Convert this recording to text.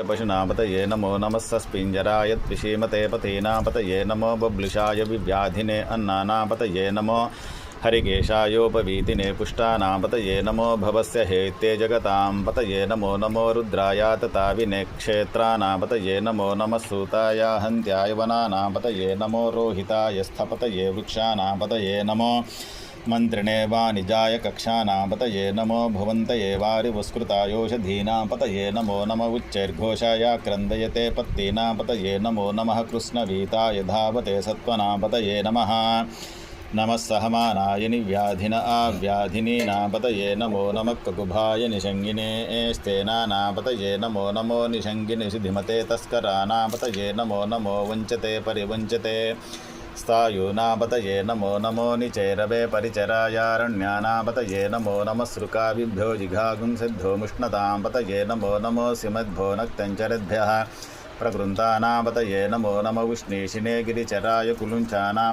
पशुनापतये नमो नमः सस्पिञ्जराय त्विषीमते पथीनापतये नमो बब्लिशाय विव्याधिने अन्नानापतये नमो हरिकेशायोपवीतिने पुष्टानापतये नमो भवस्य हेत्ये जगतां पतये नमो नमो रुद्राय तताविने क्षेत्रानापतये नमो नमः सूताय हन्त्याय वनानापतये नमो रोहिताय स्थपतये वृक्षानापतये नमो मन्त्रिणे वाणिजाय कक्षानापतये नमो भुवन्तये वारिवस्कृतायोषधीनापतये नमो नम उच्चैर्घोषाय क्रन्दयते पत्तीनापतये नमो नमः कृष्णवीताय धावते सत्त्वनापतये नमः नमः सहमानाय निव्याधिन आव्याधिनीनापतये नमो नमः ककुभाय निषङ्गिने स्तेनानापतये नमो नमो निषङ्गिनिषिधिमते तस्करानापतये नमो नमो वञ्चते परिवञ्चते स्थायूनापतये नमो नमो निचैरवे परिचरायारण्यानापतये नमो नमः सृकाविभ्यो जिघागुंसिद्धो मुष्णतां पतये नमो नमो सिमद्भो नक्तञ्चरद्भ्यः प्रकृन्तानापतये नमो नमो उष्णीषिणे गिरिचराय कुलुञ्चानां